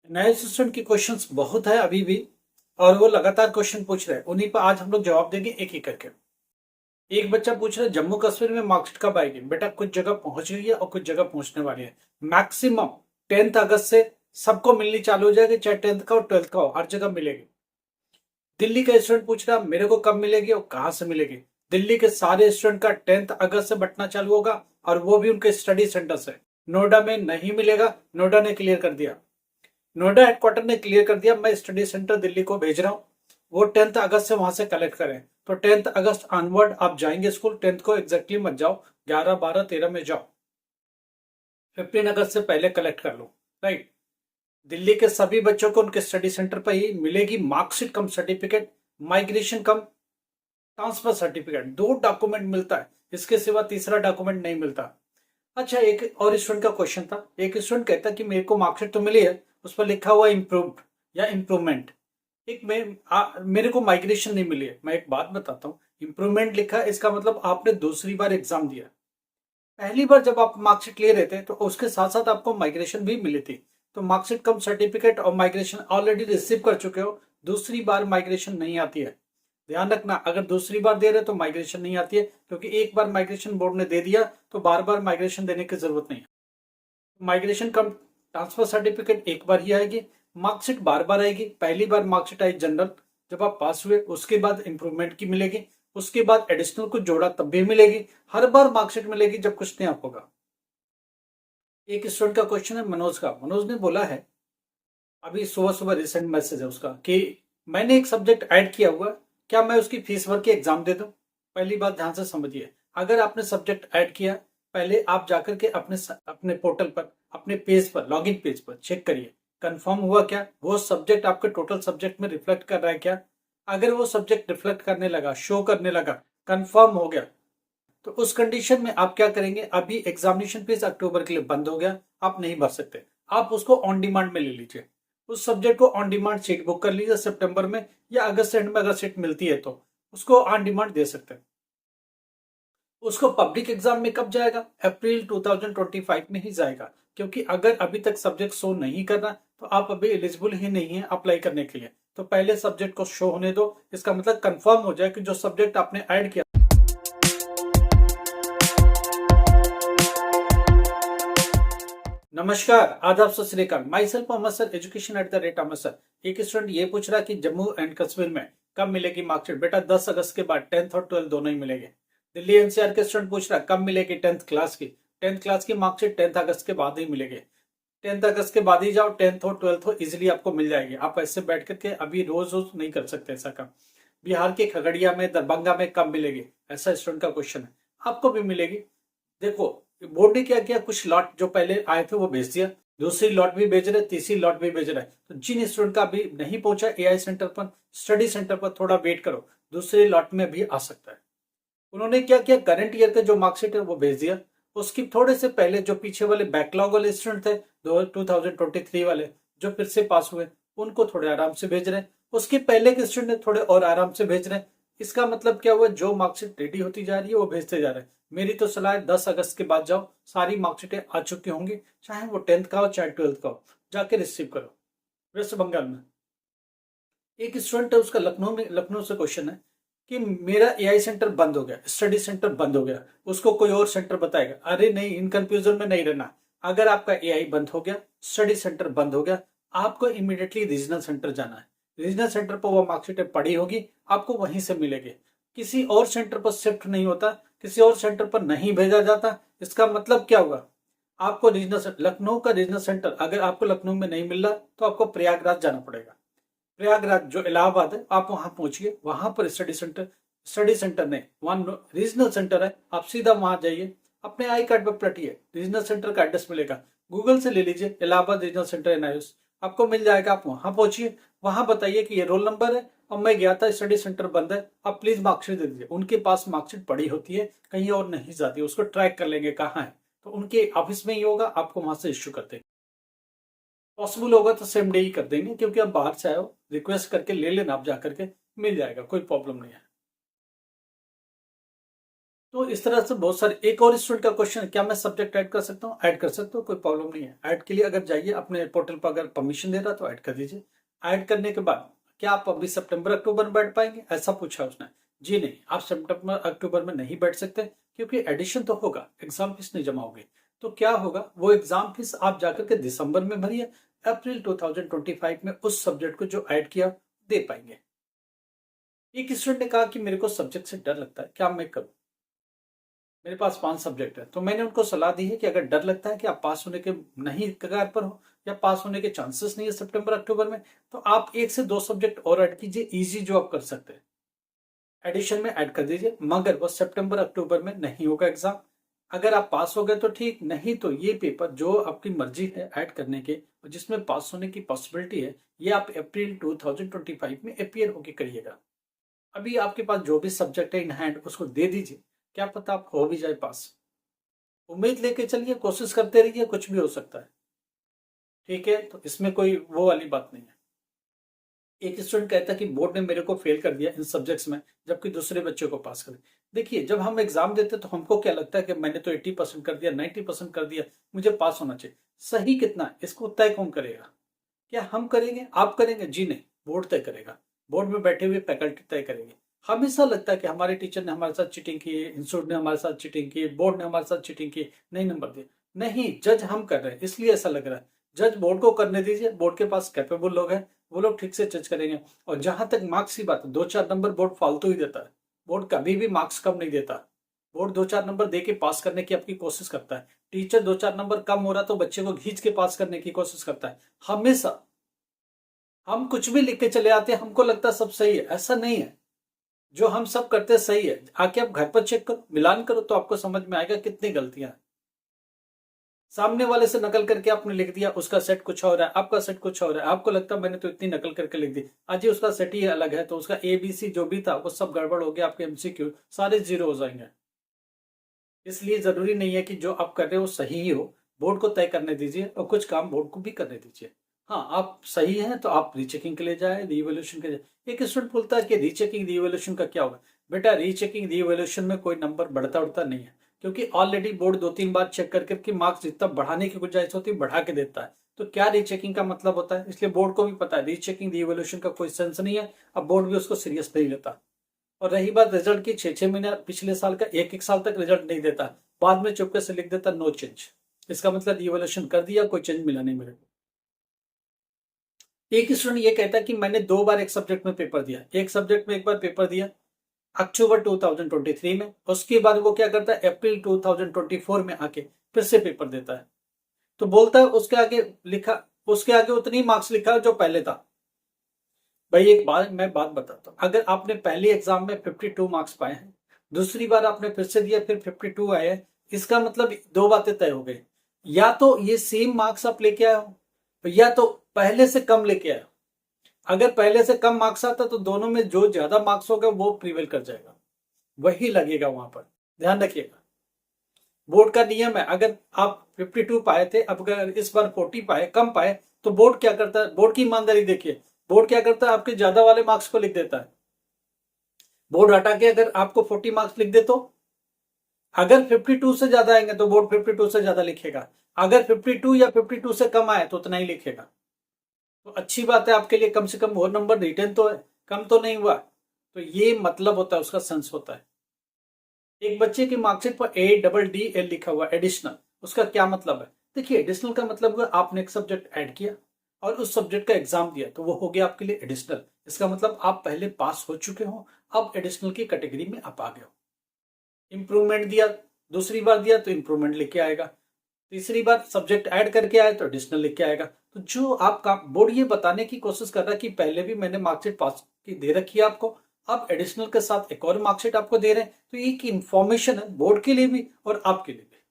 नए स्टूडेंट की क्वेश्चंस बहुत है अभी भी। और वो लगातार क्वेश्चन पूछ रहे हैं, उन्हीं पर आज हम लोग जवाब देंगे एक एक करके। एक बच्चा पूछ रहा है जम्मू कश्मीर में मार्कशीट कब आएगी। बेटा कुछ जगह पहुंच गई है और कुछ जगह पहुंचने वाली है। मैक्सिमम 10 अगस्त से सबको मिलनी चालू हो जाएगी, चाहे 10th का हो 12th का हो, हर जगह मिलेगी। दिल्ली का स्टूडेंट पूछ रहा मेरे को कब मिलेगी और कहाँ से मिलेगी। दिल्ली के सारे स्टूडेंट का 10th अगस्त से बंटना चालू होगा, और वो भी उनके स्टडी सेंटर से। नोएडा में नहीं मिलेगा, नोएडा ने क्लियर कर दिया। नोएडा हेडक्वार्टर ने क्लियर कर दिया मैं स्टडी सेंटर दिल्ली को भेज रहा हूँ, वो 10th अगस्त से वहां से कलेक्ट करें। तो 10th अगस्त ऑनवर्ड आप जाएंगे स्कूल, 10th को एग्जैक्टली मत जाओ, 11, 12, 13 में जाओ। 15 अगस्त से पहले कलेक्ट कर लो। राइट। दिल्ली के सभी बच्चों को उनके स्टडी सेंटर पर ही मिलेगी मार्कशीट कम सर्टिफिकेट, माइग्रेशन कम ट्रांसफर सर्टिफिकेट। दो डॉक्यूमेंट मिलता है, इसके सिवा तीसरा डॉक्यूमेंट नहीं मिलता। अच्छा, एक और स्टूडेंट का क्वेश्चन था। एक स्टूडेंट कहता कि मेरे को मार्कशीट तो मिली है, उस पर लिखा हुआ इम्प्रूव्ड या इम्प्रूवमेंट। एक मेरे को माइग्रेशन नहीं मिली है। मैं एक बात बताता हूँ, इम्प्रूवमेंट लिखा है इसका मतलब आपने दूसरी बार एग्जाम दिया। पहली बार जब आप मार्कशीट ले रहे थे तो उसके साथ साथ आपको माइग्रेशन भी मिली थी। तो मार्कशीट कम सर्टिफिकेट और माइग्रेशन ऑलरेडी रिसीव कर चुके हो, दूसरी बार माइग्रेशन नहीं आती है। ध्यान रखना, अगर दूसरी बार दे रहे तो माइग्रेशन नहीं आती है, क्योंकि एक बार माइग्रेशन बोर्ड ने दे दिया तो बार बार माइग्रेशन देने की जरूरत नहीं है। माइग्रेशन कम ट्रांसफर सर्टिफिकेट एक बार ही आएगी, मार्कशीट बार बार आएगी। पहली बार मार्कशीट आई जनरल, जब आप पास हुए, उसके बाद इंप्रूवमेंट की मिलेगी, उसके बाद एडिशनल कुछ जोड़ा तब भी मिलेगी। हर बार मार्कशीट मिलेगी जब कुछ नया होगा। एक स्टूडेंट का क्वेश्चन है मनोज का। मनोज ने बोला है, अभी सुबह सुबह रिसेंट मैसेज है उसका, कि मैंने एक सब्जेक्ट ऐड किया हुआ, क्या मैं उसकी फीस भर के एग्जाम दे दूं। पहली बात ध्यान से समझिए, अगर आपने सब्जेक्ट ऐड किया, पहले आप जाकर के अपने अपने पोर्टल पर, अपने पेज पर, लॉगिन पेज पर चेक करिए कंफर्म हुआ क्या, वो सब्जेक्ट आपके टोटल सब्जेक्ट में रिफ्लेक्ट कर रहा है क्या। अगर वो सब्जेक्ट रिफ्लेक्ट करने लगा, शो करने लगा, कंफर्म हो गया, तो उस कंडीशन में आप क्या करेंगे। अभी एग्जामिनेशन फीस अक्टूबर के लिए बंद हो गया, आप नहीं भर सकते। आप उसको ऑन डिमांड में ले लीजिए, उस सब्जेक्ट को ऑन डिमांड सीट बुक कर लीजिए सितंबर में, या अगस्त एंड में अगर सीट मिलती है तो उसको ऑन डिमांड दे सकते हैं। उसको पब्लिक एग्जाम में कब जाएगा, अप्रैल 2025 में ही जाएगा। क्योंकि अगर अभी तक सब्जेक्ट शो नहीं करना तो आप अभी एलिजिबल ही नहीं है अप्लाई करने के लिए। तो पहले सब्जेक्ट को शो होने दो, इसका मतलब कंफर्म हो जाए कि जो सब्जेक्ट आपने ऐड किया। नमस्कार, आदाब, सत श्री अकाल। Myself Ahmed sir, education at the rate Ahmed sir. एक स्टूडेंट ये पूछ रहा कि जम्मू एंड कश्मीर में कब मिलेगी मार्कशीट। बेटा 10 अगस्त के बाद 10th और 12th दोनों ही मिलेंगे। दिल्ली एनसीआर के स्टूडेंट पूछ रहा कब मिलेगी 10th क्लास की। 10th क्लास की मार्कशीट 10th अगस्त के बाद ही मिलेगी। 10th अगस्त के बाद ही जाओ, 10th हो 12th हो इजिली आपको मिल जाएगी। आप ऐसे बैठ करके अभी रोज रोज नहीं कर सकते ऐसा काम। बिहार के खगड़िया में, दरभंगा में कब मिलेगी, ऐसा स्टूडेंट का क्वेश्चन है। आपको भी मिलेगी। देखो, बोर्ड ने क्या किया, कुछ लॉट जो पहले आए थे वो भेज दिया, दूसरी लॉट भी भेज रहे, तीसरी लॉट भी भेज रहे हैं। तो जिन स्टूडेंट का अभी नहीं पहुंचा एआई सेंटर पर, स्टडी सेंटर पर, थोड़ा वेट करो, दूसरे लॉट में भी आ सकता है। उन्होंने क्या किया, करंट ईयर का जो मार्कशीट है वो भेज दिया। उसकी थोड़े से पहले जो पीछे वाले बैकलॉग वाले स्टूडेंट थे 2023 वाले, जो फिर से पास हुए, उनको थोड़े आराम से भेज रहे हैं। उसके पहले के स्टूडेंट थोड़े और आराम से भेज रहे हैं। इसका मतलब क्या हुआ, जो मार्कशीट रेडी होती जा रही है वो भेजते जा रहे हैं। मेरी तो सलाह है 10 अगस्त के बाद जाओ, सारी मार्कशीटें आ चुकी होंगी, चाहे वो 10th का हो चाहे 12th का हो, जाके रिसीव करो। वेस्ट बंगाल में एक स्टूडेंट है, उसका लखनऊ से क्वेश्चन है कि मेरा एआई सेंटर बंद हो गया, स्टडी सेंटर बंद हो गया, उसको कोई और सेंटर बताएगा। अरे नहीं, इन कंफ्यूजन में नहीं रहना। अगर आपका एआई बंद हो गया, स्टडी सेंटर बंद हो गया, आपको इमीडिएटली रीजनल सेंटर जाना है। रीजनल सेंटर पर वो मार्कशीटें पड़ी होगी, आपको वहीं से मिलेगी। किसी और सेंटर पर शिफ्ट नहीं होता, किसी और सेंटर पर नहीं भेजा जाता। इसका मतलब क्या हुआ, आपको लखनऊ का रीजनल सेंटर अगर आपको लखनऊ में नहीं मिल रहा तो आपको प्रयागराज जाना पड़ेगा। प्रयागराज जो इलाहाबाद है, आप वहां पहुंचिए, वहां पर स्टडी सेंटर नहीं, वहां रीजनल सेंटर है, आप सीधा वहां जाइए, अपने आई कार्ड पर पलटिए, रीजनल सेंटर का एड्रेस मिलेगा, गूगल से ले लीजिए इलाहाबाद रीजनल सेंटर एनआईओएस, आपको मिल जाएगा। आप वहां पहुंचिए, वहां बताइए कि ये रोल नंबर है और मैं गया था, स्टडी सेंटर बंद है, आप प्लीज मार्कशीट दे दीजिए। उनके पास मार्कशीट पड़ी होती है, कहीं और नहीं जाती, उसको ट्रैक कर लेंगे कहाँ है, तो उनके ऑफिस में ही होगा, आपको वहां से इश्यू कर देंगे। पॉसिबल होगा तो सेम डे ही कर देंगे, क्योंकि आप बाहर से आए हो, रिक्वेस्ट करके ले लेना, आप जाकर के मिल जाएगा, कोई प्रॉब्लम नहीं है। तो इस तरह से बहुत सारे। एक और स्टूडेंट का क्वेश्चन है, क्या मैं सब्जेक्ट ऐड कर सकता हूँ? ऐड कर सकते हो, कोई प्रॉब्लम नहीं है। ऐड के लिए अगर जाइए अपने पोर्टल पर, अगर परमिशन दे रहा तो ऐड कर दीजिए। ऐड करने के बाद क्या आप अभी सितंबर अक्टूबर में बैठ पाएंगे, ऐसा पूछा उसने। जी नहीं, आप सितंबर अक्टूबर में नहीं बैठ सकते, क्योंकि एडिशन तो होगा, एग्जाम फीस नहीं जमा होगी। तो क्या होगा, वो एग्जाम फीस आप जाकर के दिसंबर में भरिए, अप्रैल 2025 में उस सब्जेक्ट को जो ऐड किया दे पाएंगे। एक स्टूडेंट ने कहा कि मेरे को सब्जेक्ट से डर लगता है, क्या मैं करूं? मेरे पास 5 सब्जेक्ट है। तो मैंने उनको सलाह दी है कि अगर डर लगता है कि आप पास होने के नहीं कगार पर हो, या पास होने के चांसेस नहीं है सितंबर अक्टूबर में, तो आप 1 से 2 सब्जेक्ट और ऐड कीजिए, इजी जो आप कर सकते हैं एडिशन में ऐड कर दीजिए, मगर वो सितंबर अक्टूबर में नहीं होगा एग्जाम। अगर आप पास हो गए तो ठीक, नहीं तो ये पेपर जो आपकी मर्जी है ऐड करने के और जिसमें पास होने की पॉसिबिलिटी है, ये आप अप्रैल 2025 में अपियर होके करिएगा। अभी आपके पास जो भी सब्जेक्ट है इन हैंड, उसको दे दीजिए, क्या पता आप हो भी जाए पास। उम्मीद लेके चलिए, कोशिश करते रहिए, कुछ भी हो सकता है। ठीक है, तो इसमें कोई वो वाली बात नहीं है। एक स्टूडेंट कहता है कि बोर्ड ने मेरे को फेल कर दिया इन सब्जेक्ट्स में, जबकि दूसरे बच्चे को पास कर। देखिए, जब हम एग्जाम देते तो हमको क्या लगता है कि मैंने तो 80% कर दिया, 90% कर दिया, मुझे पास होना चाहिए। सही कितना है इसको तय कौन करेगा? क्या हम करेंगे, आप करेंगे? जी नहीं, बोर्ड तय करेगा। बोर्ड में बैठे हुए फैकल्टी तय करेगी। हमेशा लगता है कि हमारे टीचर ने हमारे साथ चीटिंग की, इंस्टीट्यूट ने हमारे साथ चीटिंग की, बोर्ड ने हमारे साथ चीटिंग की, नहीं नंबर दिए। नहीं, जज हम कर रहे हैं, इसलिए ऐसा लग रहा है। जज बोर्ड को करने दीजिए, बोर्ड के पास कैपेबल लोग हैं, वो लोग ठीक से जज करेंगे। और जहां तक मार्क्स की बात है, 2-4 नंबर बोर्ड फालतू ही देता है। बोर्ड कभी भी मार्क्स कम नहीं देता। बोर्ड 2-4 नंबर दे के पास करने की आपकी कोशिश करता है। टीचर 2-4 नंबर कम हो रहा तो बच्चे को खींच के पास करने की कोशिश करता है, हमेशा। हम कुछ भी लिख के चले आते हैं, हमको लगता है सब सही है, ऐसा नहीं है। जो हम सब करते हैं सही है, आके आप घर पर चेक करो, मिलान करो, तो आपको समझ में आएगा कितनी गलतियां हैं। सामने वाले से नकल करके आपने लिख दिया, उसका सेट कुछ और है, आपका सेट कुछ और है। आपको लगता है मैंने तो इतनी नकल करके लिख दी, आज ही उसका सेट ही अलग है, तो उसका ABC जो भी था वो सब गड़बड़ हो गया, आपके MCQ सारे जीरो हो जाएंगे। इसलिए जरूरी नहीं है कि जो आप कर रहे हो सही ही हो। बोर्ड को तय करने दीजिए और कुछ काम बोर्ड को भी करने दीजिए। हाँ, आप सही हैं तो आप रीचेकिंग के लिए जाए, रीवैल्यूएशन के लिए। एक स्टूडेंट बोलता है कि रीचेकिंग रीवैल्यूएशन का क्या होगा? बेटा, रीचेकिंग रीवैल्यूएशन में कोई नंबर बढ़ता उड़ता नहीं है, क्योंकि ऑलरेडी बोर्ड 2-3 बार चेक करके मार्क्स जितना बढ़ाने की गुंजाइश होती है बढ़ा के देता है। तो क्या रीचेकिंग का मतलब होता है? इसलिए बोर्ड को भी पता है रीचेकिंग रीवैल्यूएशन का कोई सेंस नहीं है। अब बोर्ड भी उसको सीरियस नहीं लेता। और रही बात रिजल्ट की, 6-6 महीने पिछले साल का 1-1 साल तक रिजल्ट नहीं देता, बाद में चुपके से लिख देता नो चेंज। इसका मतलब इवोल्यूशन कर दिया, कोई चेंज मिला नहीं मेरे को। एक स्टूडेंट ये कहता है कि मैंने 2 बार एक सब्जेक्ट में पेपर दिया, एक सब्जेक्ट में एक बार पेपर दिया अक्टूबर 2023 में, उसके बाद वो क्या करता है, अप्रैल 2024 में आके फिर से पेपर देता है। तो बोलता है उसके आगे लिखा, उसके आगे उतनी मार्क्स लिखा जो पहले था। भाई, एक बात मैं बताता हूँ, अगर आपने पहले एग्जाम में 52 मार्क्स पाए हैं, दूसरी बार आपने फिर से दिया, फिर 52 आए हैं, इसका मतलब 2 बातें तय हो गई। या तो ये सेम मार्क्स आप लेके आए हो, या तो पहले से कम लेके आए हो। अगर पहले से कम मार्क्स आता तो दोनों में जो ज्यादा मार्क्स होगा वो प्रीवेल कर जाएगा, वही लगेगा वहां पर। ध्यान रखिएगा, बोर्ड का नियम है, अगर आप 52 पाए थे, अब अगर इस बार 40 पाए, कम पाए, तो बोर्ड क्या करता है, बोर्ड की ईमानदारी देखिए, बोर्ड क्या करता है, आपके ज्यादा वाले मार्क्स को लिख देता है। बोर्ड हटा के अगर आपको 40 मार्क्स लिख दे, तो अगर 52 से ज्यादा आएंगे तो बोर्ड 52 से ज्यादा लिखेगा, अगर 52 या 52 से कम आए तो उतना ही लिखेगा। तो अच्छी बात है आपके लिए, कम से कम वो नंबर रिटर्न तो है, कम तो नहीं हुआ। तो ये मतलब होता है, उसका सेंस होता है। एक बच्चे की मार्कशीट पर ADDL लिखा हुआ एडिशनल, उसका क्या मतलब है? देखिए, एडिशनल का मतलब हुआ आपने एक सब्जेक्ट ऐड किया और उस सब्जेक्ट का एग्जाम दिया, तो वो हो गया आपके लिए एडिशनल। इसका मतलब आप पहले पास हो चुके हो, अब एडिशनल की कैटेगरी में आप आ गए हो। इंप्रूवमेंट दिया, दूसरी बार दिया तो इंप्रूवमेंट लिख के आएगा, तीसरी बार सब्जेक्ट ऐड करके आए तो एडिशनल लिख के आएगा। तो जो आपका बोर्ड ये बताने की कोशिश कर रहा है कि पहले भी मैंने मार्कशीट पास की दे रखी है आपको, अब एडिशनल के साथ एक और मार्कशीट आपको दे रहे हैं, तो ये एक इंफॉर्मेशन है बोर्ड के लिए भी और आपके लिए भी।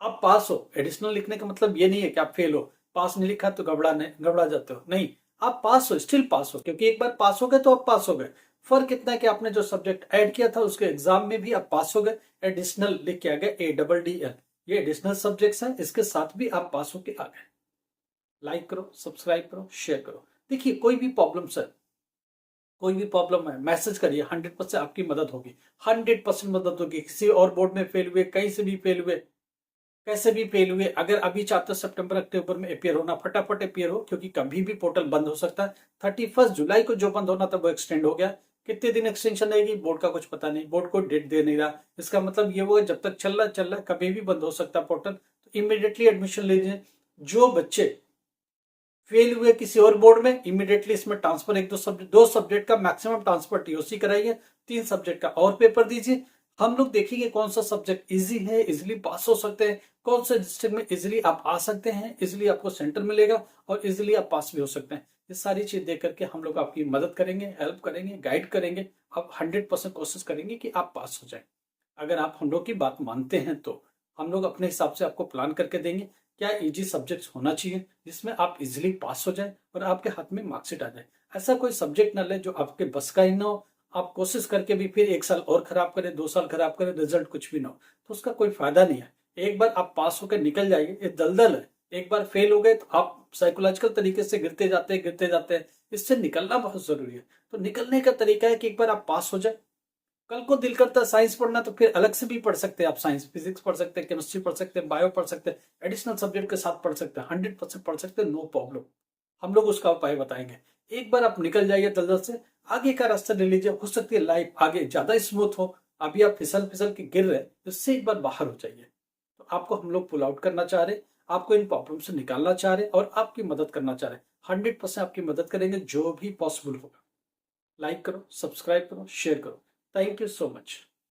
आप पास हो, एडिशनल लिखने का मतलब ये नहीं है कि आप फेल हो। पास नहीं लिखा तो घबरा जाते हो, नहीं, आप पास हो, स्टिल पास हो, क्योंकि एक बार पास हो गए तो आप पास हो गए। फर्क इतना है कि आपने जो सब्जेक्ट ऐड किया था उसके एग्जाम में भी आप पास हो गए, एडिशनल लिख के आ गए, ADDL। ये एडिशनल सब्जेक्ट्स हैं, इसके साथ भी आप पास होके आ गए। लाइक करो, सब्सक्राइब करो, शेयर करो। देखिए, कोई भी प्रॉब्लम्स है, कोई भी प्रॉब्लम है मैसेज करिए, 100% आपकी मदद होगी, 100% मदद होगी। किसी और बोर्ड में फेल हुए, कहीं से भी फेल हुए, कैसे भी फेल हुए, अगर अभी चाहते हो सितंबर अक्टूबर में अपियर होना, फटाफट अपियर हो, क्योंकि कभी भी पोर्टल बंद हो सकता है। 31 जुलाई को जो बंद होना था वो एक्सटेंड हो गया। कितने दिन एक्सटेंशन रहेगी बोर्ड का कुछ पता नहीं, बोर्ड को डेट दे नहीं रहा। इसका मतलब ये वो जब तक चल रहा है, कभी भी बंद हो सकता है पोर्टल। तो इमीडिएटली एडमिशन लीजिए। जो बच्चे फेल हुए किसी और बोर्ड में, इमीडिएटली इसमें ट्रांसफर, एक दो सब्जेक्ट का मैक्सिमम ट्रांसफर टीओसी कराइए, 3 सब्जेक्ट का और पेपर दीजिए। हम लोग देखेंगे कौन सा सब्जेक्ट इजी है, इजिली पास हो सकते हैं, कौन से डिस्ट्रिक्ट में इजिली आप आ सकते हैं, इजिली आपको सेंटर मिलेगा और इजिली आप पास भी हो सकते हैं। ये सारी चीज देख करके हम लोग आपकी मदद करेंगे, हेल्प करेंगे, गाइड करेंगे। आप 100% कोशिश करेंगे कि आप पास हो जाए। अगर आप हम लोग की बात मानते हैं तो हम लोग अपने हिसाब से आपको प्लान करके देंगे क्या इजी सब्जेक्ट्स होना चाहिए जिसमें आप इजीली पास हो जाए और आपके हाथ में मार्कशीट आ जाए। ऐसा कोई सब्जेक्ट ना ले जो आपके बस का ही ना हो, आप कोशिश करके भी फिर 1 साल और खराब करें, 2 साल खराब करें, रिजल्ट कुछ भी ना हो, तो उसका कोई फायदा नहीं है। एक बार आप पास होकर निकल जाइए, ये दलदल है। एक बार फेल हो गए तो आप साइकोलॉजिकल तरीके से गिरते जाते हैं। इससे निकलना बहुत जरूरी है। तो निकलने का तरीका है कि एक बार आप पास हो जाए। कल को दिल करता है साइंस पढ़ना तो फिर अलग से भी पढ़ सकते हैं आप, साइंस फिजिक्स पढ़ सकते हैं, केमिस्ट्री पढ़ सकते हैं, बायो पढ़ सकते हैं, एडिशनल सब्जेक्ट के साथ पढ़ सकते हैं, 100% पढ़ सकते हैं, नो प्रॉब्लम। हम लोग उसका उपाय बताएंगे। एक बार आप निकल जाइए दलदल से, आगे का रास्ता ले लीजिए। हो सकती है लाइफ आगे ज्यादा स्मूथ हो, अभी आप फिसल फिसल के गिर रहे हैं, इससे एक बार बाहर हो जाइए। तो आपको हम लोग पुल आउट करना चाह रहे, आपको इन प्रॉब्लम से निकालना चाह रहे और आपकी मदद करना चाह रहे। 100% आपकी मदद करेंगे जो भी पॉसिबल होगा। लाइक करो, सब्सक्राइब करो, शेयर करो। Thank you so much.